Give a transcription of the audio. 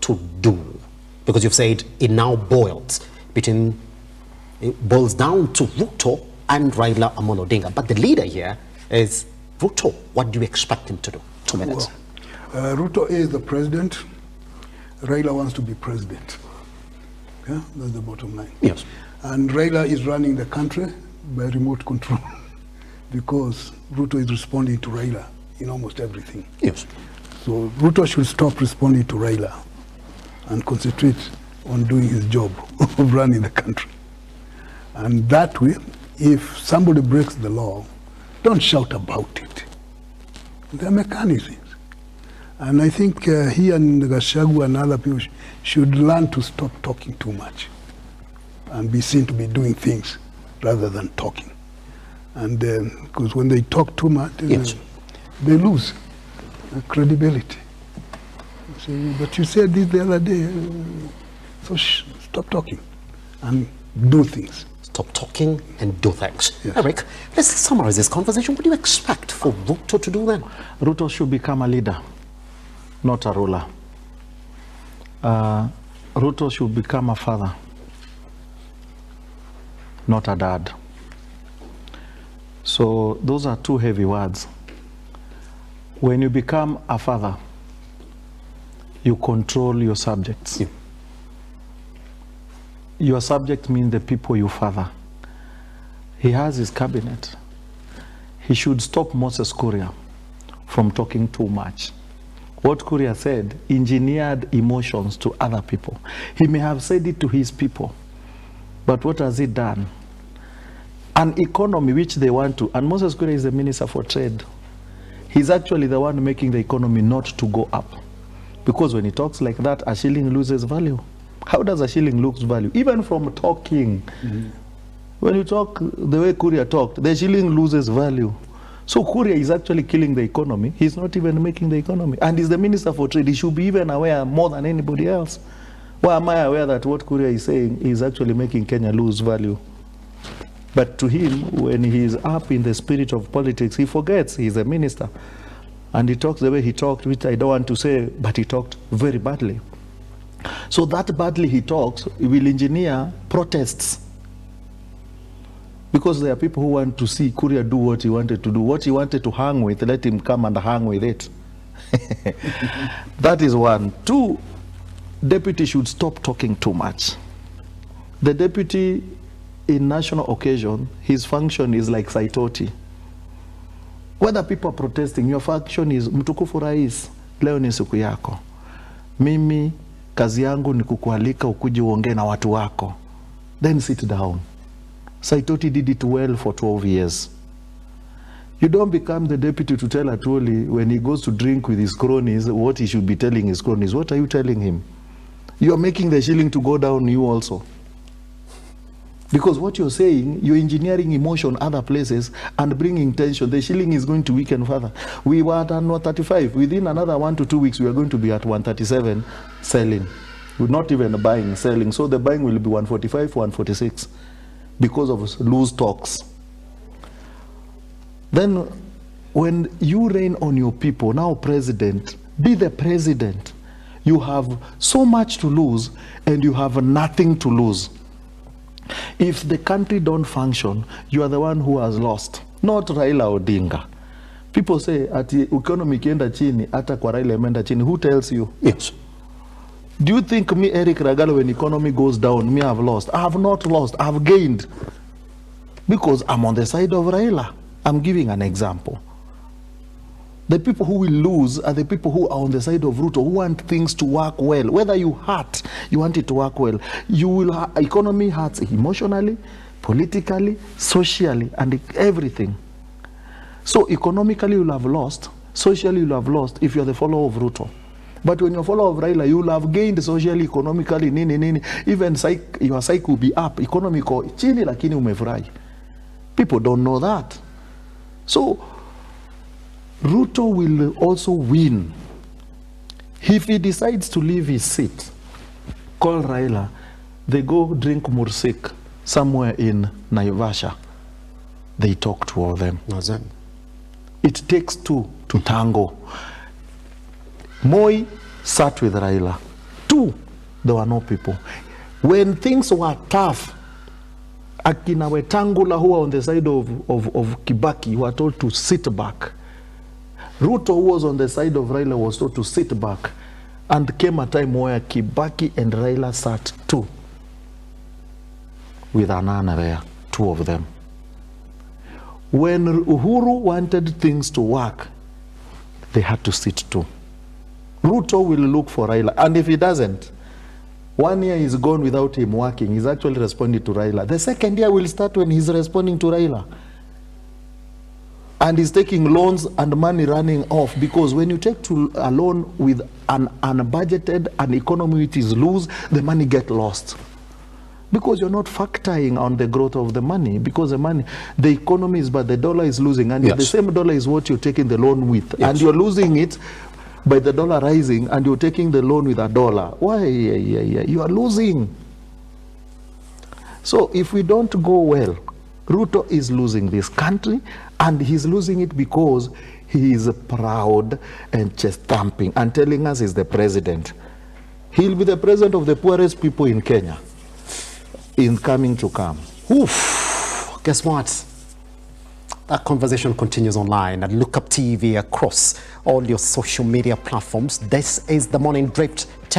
to do? Because you've said it now boils down to Ruto and Raila Amolo Odinga. But the leader here is Ruto. What do you expect him to do? 2 minutes. Well, Ruto is the president. Raila wants to be president. Yeah, that's the bottom line. Yes. And Raila is running the country by remote control because Ruto is responding to Raila in almost everything. Yes. So Ruto should stop responding to Raila and concentrate on doing his job of running the country. And that way, if somebody breaks the law, don't shout about it. There are mechanisms. And I think he and Gachagua and other people should learn to stop talking too much and be seen to be doing things rather than talking. And because when they talk too much, yes, they lose credibility. So, but you said this the other day, so stop talking and do things. Stop talking and do things. Yes. Erick, let's summarize this conversation. What do you expect for Ruto to do then? Ruto should become a leader, not a ruler. Ruto should become a father, not a dad. So those are two heavy words. When you become a father, you control your subjects. Yeah. Your subject means the people you father. He has his cabinet. He should stop Moses Kuria from talking too much. What Kuria said engineered emotions to other people. He may have said it to his people, but what has he done? An economy which they want to, and Moses Kuria is the Minister for Trade. He's actually the one making the economy not to go up. Because when he talks like that, a shilling loses value. How does a shilling lose value? Even from talking. Mm-hmm. When you talk the way Kuria talked, the shilling loses value. So Kuria is actually killing the economy. He's not even making the economy. And he's the Minister for Trade. He should be even aware more than anybody else. Why am I aware that what Kuria is saying is actually making Kenya lose value? But to him, when he's up in the spirit of politics, he forgets he's a minister. And he talks the way he talked, which I don't want to say, but he talked very badly. So that badly he talks, he will engineer protests. Because there are people who want to see Kuria do what he wanted to do. What he wanted to hang with, let him come and hang with it. That is one. Two, deputy should stop talking too much. The deputy in national occasion, his function is like Saitoti. Whether people are protesting, your function is mtukufu rais, leo ni siku yako. Mimi kazi yangu ni kukualika ukuje uongee na watu wako. Then sit down. Saitoti did it well for 12 years. You don't become the deputy to tell Atwoli when he goes to drink with his cronies what he should be telling his cronies. What are you telling him? You are making the shilling to go down you also. Because what you're saying, you're engineering emotion other places and bringing tension. The shilling is going to weaken further. We were at 135. Within another 1 to 2 weeks, we are going to be at 137 selling. We're not even buying, selling. So the buying will be 145, 146 because of loose talks. Then when you reign on your people, now president, be the president. You have so much to lose and you have nothing to lose. If the country don't function, you are the one who has lost, not Raila Odinga. People say, ati economy kienda chini, ata kwa Raila imeenda chini. Who tells you? Yes. Do you think me, Erick Ragalo, when economy goes down, me I have lost? I have not lost, I have gained. Because I'm on the side of Raila. I'm giving an example. The people who will lose are the people who are on the side of Ruto, who want things to work well. Whether you hurt, you want it to work well. You will economy hurts emotionally, politically, socially, and everything. So economically you'll have lost, socially you'll have lost if you're the follower of Ruto. But when you're a follower of Raila, you'll have gained socially, economically, nini. Even your psyche will be up, economical, chini lakini umefurahi. People don't know that. So Ruto will also win if he decides to leave his seat. Call Raila, they go drink mursik somewhere in Naivasha. They talk, two of them. It takes two to tango. Moi sat with Raila. Two, there were no people. When things were tough, Akina Wetangula, who were on the side of Kibaki, were told to sit back. Ruto, who was on the side of Raila, was told to sit back. And came a time where Kibaki and Raila sat two, with Anana there, two of them. When Uhuru wanted things to work, they had to sit too. Ruto will look for Raila, and if he doesn't, 1 year is gone without him working. He's actually responding to Raila. The second year will start when he's responding to Raila. And he's taking loans and money running off, because when you take a loan with an unbudgeted, an economy which is loose, the money gets lost. Because you're not factoring on the growth of the money, because the economy is, but the dollar is losing, and Yes. the same dollar is what you're taking the loan with, Yes. and you're losing it by the dollar rising, and you're taking the loan with a dollar. Why? You are losing. So if we don't go well, Ruto is losing this country, and he's losing it because he is proud and chest thumping and telling us he's the president. He'll be the president of the poorest people in Kenya in coming to come. Oof. Guess what? That conversation continues online at Look Up TV across all your social media platforms. This is the Morning Drift.